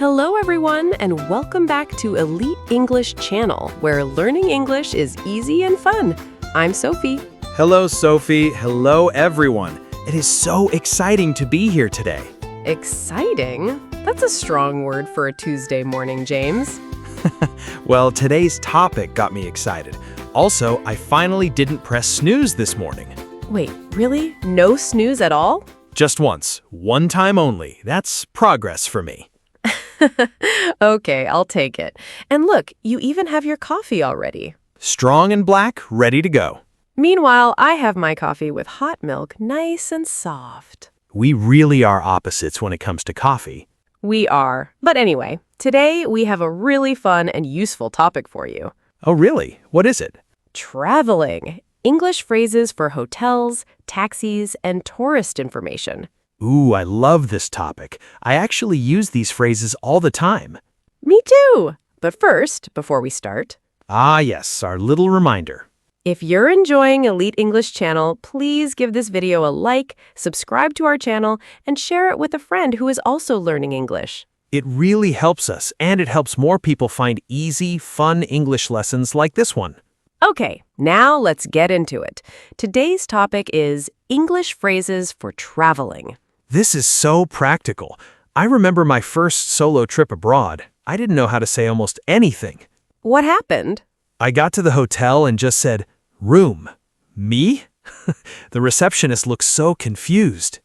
Hello, everyone, and welcome back to Elite English Channel, where learning English is easy and fun. I'm Sophie. Hello, Sophie. Hello, everyone. It is so exciting to be here today. Exciting? That's a strong word for a Tuesday morning, James. Well, today's topic got me excited. Also, I finally didn't press snooze this morning. Wait, really? No snooze at all? Just once. One time only. That's progress for me. Okay, I'll take it. And look, you even have your coffee already. Strong and black, ready to go. Meanwhile, I have my coffee with hot milk, nice and soft. We really are opposites when it comes to coffee. We are. But anyway, today we have a really fun and useful topic for you. Oh, really? What is it? Traveling. English phrases for hotels, taxis, and tourist information. Ooh, I love this topic. I actually use these phrases all the time. Me too! But first, before we start, Ah, yes, our little reminder. if you're enjoying Elite English Channel, please give this video a like, subscribe to our channel, and share it with a friend who is also learning English. It really helps us, and it helps more people find easy, fun English lessons like this one. Okay, now let's get into it. Today's topic is English phrases for traveling. This is so practical. I remember my first solo trip abroad. I didn't know how to say almost anything. What happened? I got to the hotel and just said, "Room." Me? The receptionist looked so confused.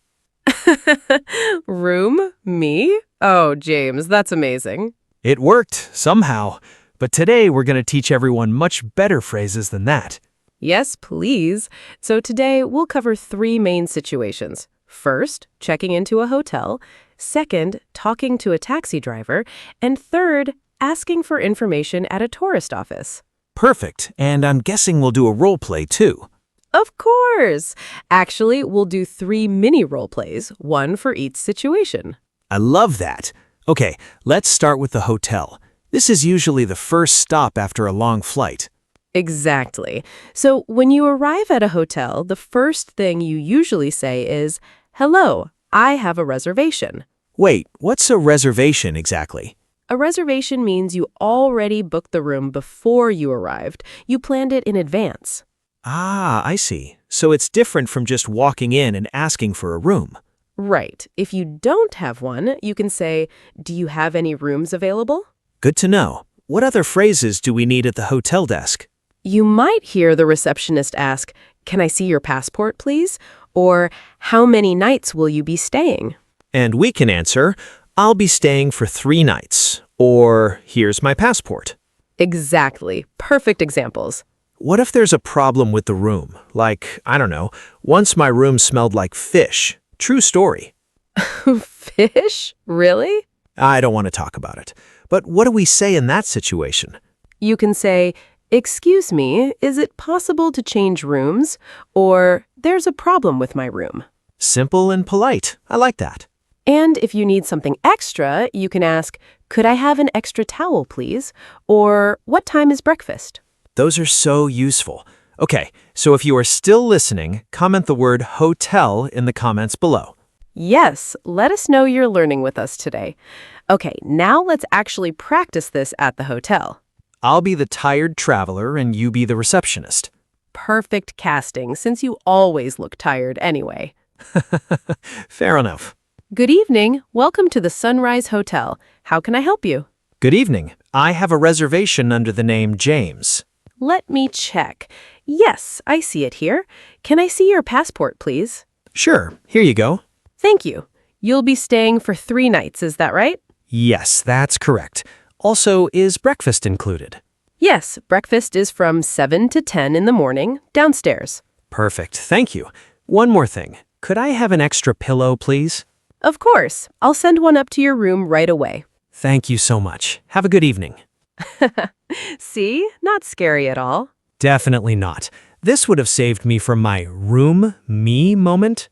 Room? Me? Oh, James, that's amazing. It worked, somehow. But today we're going to teach everyone much better phrases than that. Yes, please. So today we'll cover three main situations. First, checking into a hotel. Second, talking to a taxi driver. And third, asking for information at a tourist office. Perfect, and I'm guessing we'll do a role play too. Of course! Actually, we'll do 3 mini role plays, one for each situation. I love that. Okay, let's start with the hotel. This is usually the first stop after a long flight. Exactly. So when you arrive at a hotel, the first thing you usually say is, "Hello, I have a reservation." Wait, what's a reservation exactly? A reservation means you already booked the room before you arrived. You planned it in advance. Ah, I see. So it's different from just walking in and asking for a room. Right. If you don't have one, you can say, "Do you have any rooms available?" Good to know. What other phrases do we need at the hotel desk? You might hear the receptionist ask, "Can I see your passport, please?" Or, "How many nights will you be staying?" And we can answer, "I'll be staying for 3 nights," or "Here's my passport." Exactly. Perfect examples. What if there's a problem with the room? Like, I don't know, once my room smelled like fish. True story. Fish? Really? I don't want to talk about it. But what do we say in that situation? You can say, "Excuse me, is it possible to change rooms?" Or, "There's a problem with my room." Simple and polite. I like that. And if you need something extra, you can ask, "Could I have an extra towel, please?" Or, "What time is breakfast?" Those are so useful. Okay, so if you are still listening, comment the word hotel in the comments below. Yes, let us know you're learning with us today. Okay, now let's actually practice this at the hotel. I'll be the tired traveler and you be the receptionist. Perfect casting, since you always look tired anyway. Fair enough. Good evening. Welcome to the Sunrise Hotel. How can I help you? Good evening. I have a reservation under the name James. Let me check. Yes, I see it here. Can I see your passport, please? Sure, here you go. Thank you. You'll be staying for 3 nights, is that right? Yes, that's correct. Also, is breakfast included? Yes, breakfast is from 7 to 10 in the morning, downstairs. Perfect, thank you. One more thing. Could I have an extra pillow, please? Of course. I'll send one up to your room right away. Thank you so much. Have a good evening. See? Not scary at all. Definitely not. This would have saved me from my room, me moment.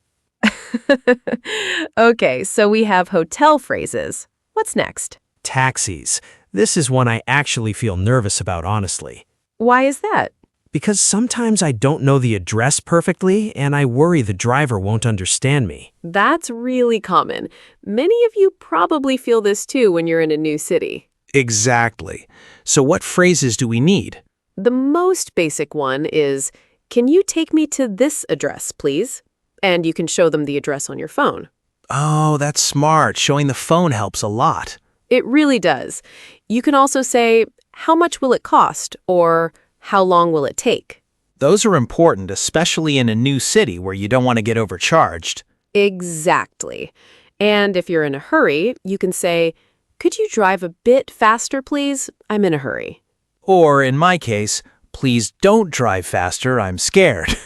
Okay, so we have hotel phrases. What's next? Taxis. This is one I actually feel nervous about, honestly. Why is that? Because sometimes I don't know the address perfectly, and I worry the driver won't understand me. That's really common. Many of you probably feel this too when you're in a new city. Exactly. So what phrases do we need? The most basic one is, "Can you take me to this address, please?" And you can show them the address on your phone. Oh, that's smart. Showing the phone helps a lot. It really does. You can also say, "How much will it cost?" or "How long will it take?" Those are important, especially in a new city where you don't want to get overcharged. Exactly. And if you're in a hurry, you can say, "Could you drive a bit faster, please? I'm in a hurry." Or in my case, please don't drive faster, I'm scared.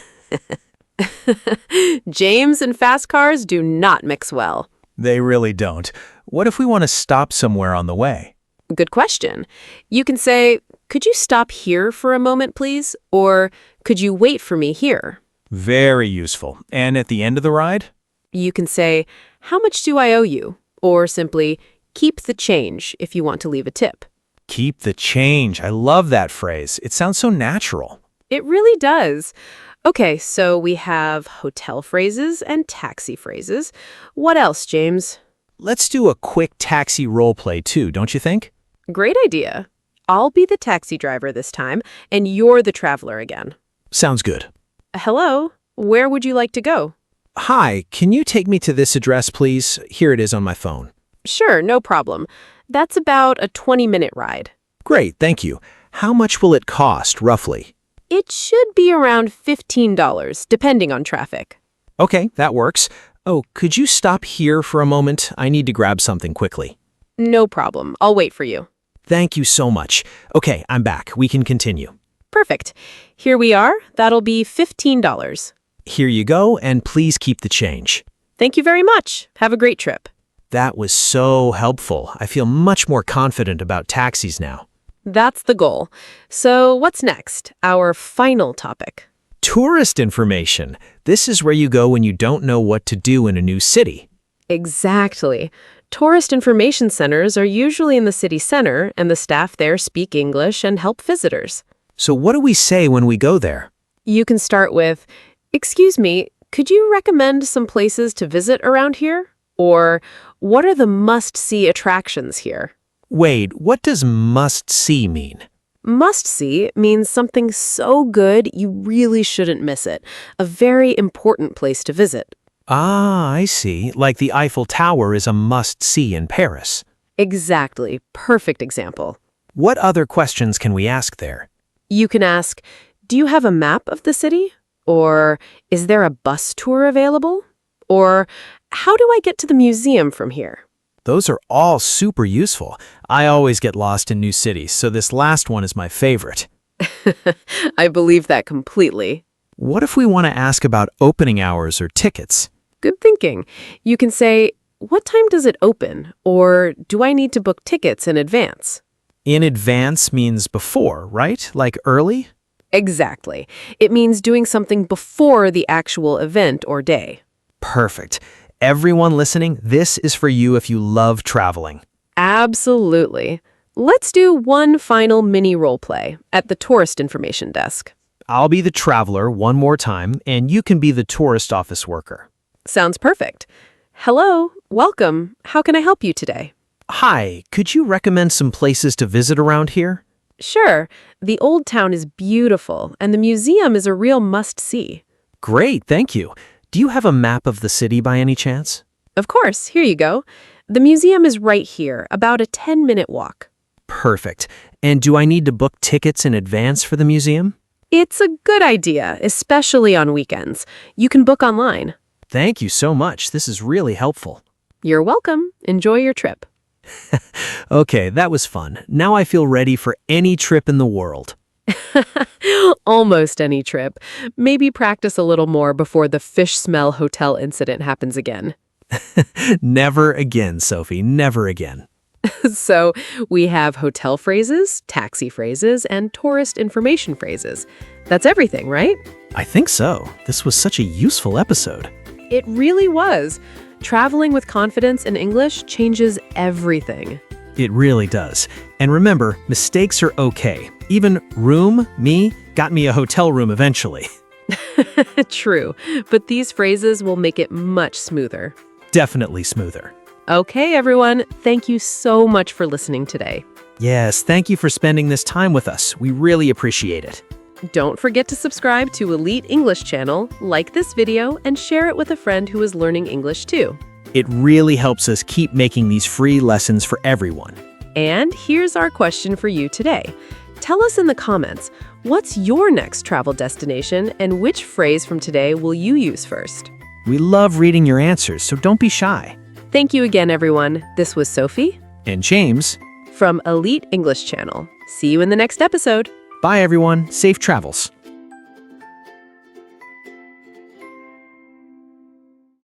James and fast cars do not mix well. They really don't. What if we want to stop somewhere on the way? Good question. You can say, "Could you stop here for a moment, please?" Or, "Could you wait for me here?" Very useful. And at the end of the ride? You can say, "How much do I owe you?" Or simply, "Keep the change," if you want to leave a tip. Keep the change. I love that phrase. It sounds so natural. It really does. Okay, so we have hotel phrases and taxi phrases. What else, James? Let's do a quick taxi role play too, don't you think? Great idea. I'll be the taxi driver this time, and you're the traveler again. Sounds good. Hello, where would you like to go? Hi, can you take me to this address, please? Here it is on my phone. Sure, no problem. That's about a 20-minute ride. Great, thank you. How much will it cost, roughly? It should be around $15, depending on traffic. Okay, that works. Oh, could you stop here for a moment? I need to grab something quickly. No problem. I'll wait for you. Thank you so much. Okay, I'm back. We can continue. Perfect. Here we are. That'll be $15. Here you go, and please keep the change. Thank you very much. Have a great trip. That was so helpful. I feel much more confident about taxis now. That's the goal. So what's next? Our final topic. Tourist information. This is where you go when you don't know what to do in a new city. Exactly. Tourist information centers are usually in the city center, and the staff there speak English and help visitors. So what do we say when we go there? You can start with, "Excuse me, could you recommend some places to visit around here?" Or, "What are the must-see attractions here?" Wait, what does must-see mean? Must-see means something so good you really shouldn't miss it. A very important place to visit. Ah, I see. Like the Eiffel Tower is a must-see in Paris. Exactly. Perfect example. What other questions can we ask there? You can ask, "Do you have a map of the city?" Or, "Is there a bus tour available?" Or, "How do I get to the museum from here?" Those are all super useful. I always get lost in new cities, so this last one is my favorite. I believe that completely. What if we want to ask about opening hours or tickets? Good thinking. You can say, "What time does it open?" Or, "Do I need to book tickets in advance?" In advance means before, right? Like early? Exactly. It means doing something before the actual event or day. Perfect. Everyone listening, this is for you if you love traveling. Absolutely. Let's do one final mini role play at the tourist information desk. I'll be the traveler one more time, and you can be the tourist office worker. Sounds perfect. Hello, welcome. How can I help you today? Hi, could you recommend some places to visit around here? Sure. The old town is beautiful, and the museum is a real must-see. Great, thank you. Do you have a map of the city by any chance? Of course, here you go. The museum is right here, about a 10-minute walk. Perfect. And do I need to book tickets in advance for the museum? It's a good idea, especially on weekends. You can book online. Thank you so much. This is really helpful. You're welcome. Enjoy your trip. Okay, that was fun. Now I feel ready for any trip in the world. Almost any trip. Maybe practice a little more before the fish smell hotel incident happens again. Never again, Sophie. Never again. So we have hotel phrases, taxi phrases, and tourist information phrases. That's everything, right? I think so. This was such a useful episode. It really was. Traveling with confidence in English changes everything. It really does. And remember, mistakes are okay. Even room, me, got me a hotel room eventually. True, but these phrases will make it much smoother. Definitely smoother. Okay, everyone, thank you so much for listening today. Yes, thank you for spending this time with us. We really appreciate it. Don't forget to subscribe to Elite English channel, like this video, and share it with a friend who is learning English too. It really helps us keep making these free lessons for everyone. And here's our question for you today. Tell us in the comments, what's your next travel destination and which phrase from today will you use first? We love reading your answers, so don't be shy. Thank you again, everyone. This was Sophie And James, from Elite English channel. See you in the next episode. bye everyone. Safe travels.